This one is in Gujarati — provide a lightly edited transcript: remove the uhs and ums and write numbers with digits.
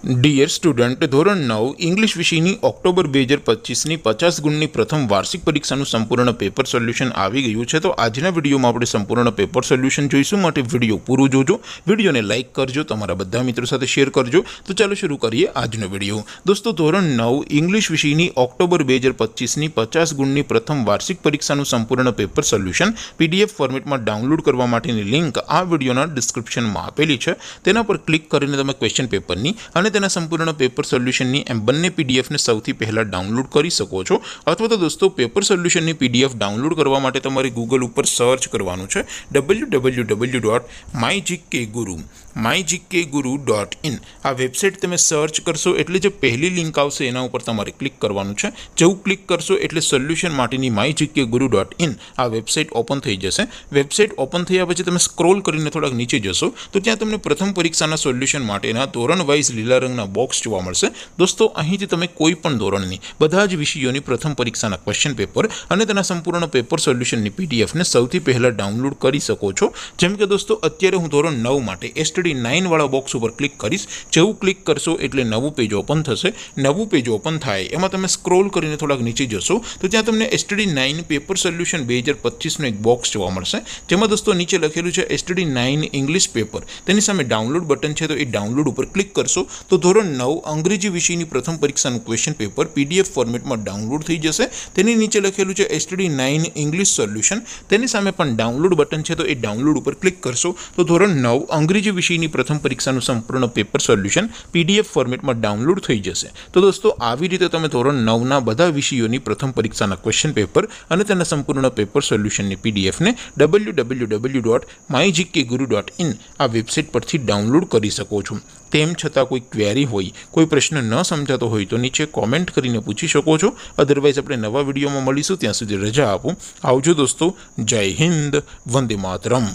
ડિયર સ્ટુડન્ટ, ધોરણ 9 ઇંગ્લિશ વિષયની ઓક્ટોબર 2025ની 50 ગુણની પ્રથમ વાર્ષિક પરીક્ષાનું સંપૂર્ણ પેપર સોલ્યુશન આવી ગયું છે। તો આજના વિડીયોમાં આપણે સંપૂર્ણ પેપર સોલ્યુશન જોઈશું, માટે વિડીયો પૂરું જોજો, વિડીયોને લાઇક કરજો, તમારા બધા મિત્રો સાથે શેર કરજો। તો ચાલો શરૂ કરીએ આજનો વિડીયો। દોસ્તો, ધોરણ 9 ઇંગ્લિશ વિષયની ઓક્ટોબર 2025ની 50 ગુણની પ્રથમ વાર્ષિક પરીક્ષાનું સંપૂર્ણ પેપર સોલ્યુશન પીડીએફ ફોર્મેટમાં ડાઉનલોડ કરવા માટેની લિંક આ વિડીયોના ડિસ્ક્રિપ્શનમાં આપેલી છે। તેના પર ક્લિક કરીને તમે ક્વેશ્ચન પેપરની અને તેના સંપૂર્ણ પેપર સોલ્યુશનની એમ બંને પીડીએફને સૌથી પહેલાં ડાઉનલોડ કરી શકો છો। અથવા તો દોસ્તો, પેપર સોલ્યુશનની પીડીએફ ડાઉનલોડ કરવા માટે તમારે ગૂગલ ઉપર સર્ચ કરવાનું છે www.mygkguru.in। આ વેબસાઇટ તમે સર્ચ કરશો એટલે જે પહેલી લિંક આવશે એના ઉપર તમારે ક્લિક કરવાનું છે। જેવું ક્લિક કરશો એટલે સોલ્યુશન માટેની mygkguru.in આ વેબસાઇટ ઓપન થઈ જશે। વેબસાઇટ ઓપન થયા પછી તમે સ્ક્રોલ કરીને થોડાક નીચે જશો તો ત્યાં તમને પ્રથમ પરીક્ષાના સોલ્યુશન માટેના ધોરણ વાઇઝ લીલા રંગના બોક્સ જોવા મળશે। દોસ્તો, અહીંથી તમે કોઈ પણ ધોરણની બધા જ વિષયોની પ્રથમ પરીક્ષાના ક્વેશ્ચન પેપર અને તેના સંપૂર્ણ પેપર સોલ્યુશનની પીડીએફને સૌથી પહેલાં ડાઉનલોડ કરી શકો છો। જેમ કે દોસ્તો, અત્યારે હું ધોરણ 9 માટે STD 9 વાળા બોક્સ ઉપર ક્લિક કરીશ। જેવું ક્લિક કરશો એટલે નવું પેજ ઓપન થશે। નવું પેજ ઓપન થાય એમાં તમે સ્ક્રોલ કરીને થોડાક નીચે જશો તો ત્યાં તમને STD 9 પેપર સોલ્યુશન 2025નું એક બોક્સ જોવા મળશે, જેમાં દોસ્તો નીચે લખેલું છે STD 9 ઇંગ્લિશ પેપર। તેની સામે ડાઉનલોડ બટન છે, તો એ ડાઉનલોડ ઉપર ક્લિક કરશો તો ધોરણ 9 અંગ્રેજી વિષયની પ્રથમ પરીક્ષાનું ક્વેશ્ચન પેપર પીડીએફ ફોર્મેટમાં ડાઉનલોડ થઈ જશે। તેની નીચે લખેલું છે STD 9 ઇંગ્લિશ સોલ્યુશન। તેની સામે પણ ડાઉનલોડ બટન છે, તો એ ડાઉનલોડ ઉપર ક્લિક કરશો તો ધોરણ 9 અંગ્રેજી વિષયની પ્રથમ પરીક્ષાનું સંપૂર્ણ પેપર સોલ્યુશન પીડીએફ ફોર્મેટમાં ડાઉનલોડ થઈ જશે। તો દોસ્તો, આવી રીતે તમે ધોરણ 9ના બધા વિષયોની પ્રથમ પરીક્ષાના ક્વેશ્ચન પેપર અને તેના સંપૂર્ણ પેપર સોલ્યુશનની પીડીએફને www.mygkguru.in આ વેબસાઇટ પરથી ડાઉનલોડ કરી શકો છો। તેમ છતાં કોઈ ક્વેરી હોય, કોઈ પ્રશ્ન ન સમજાતો હોય તો નીચે કોમેન્ટ કરીને પૂછી શકો છો। અધરવાઇઝ આપણે નવા વિડીયોમાં મળીશું, ત્યાં સુધી રજા આપો। આવજો દોસ્તો, જય હિન્દ, વંદે માતરમ।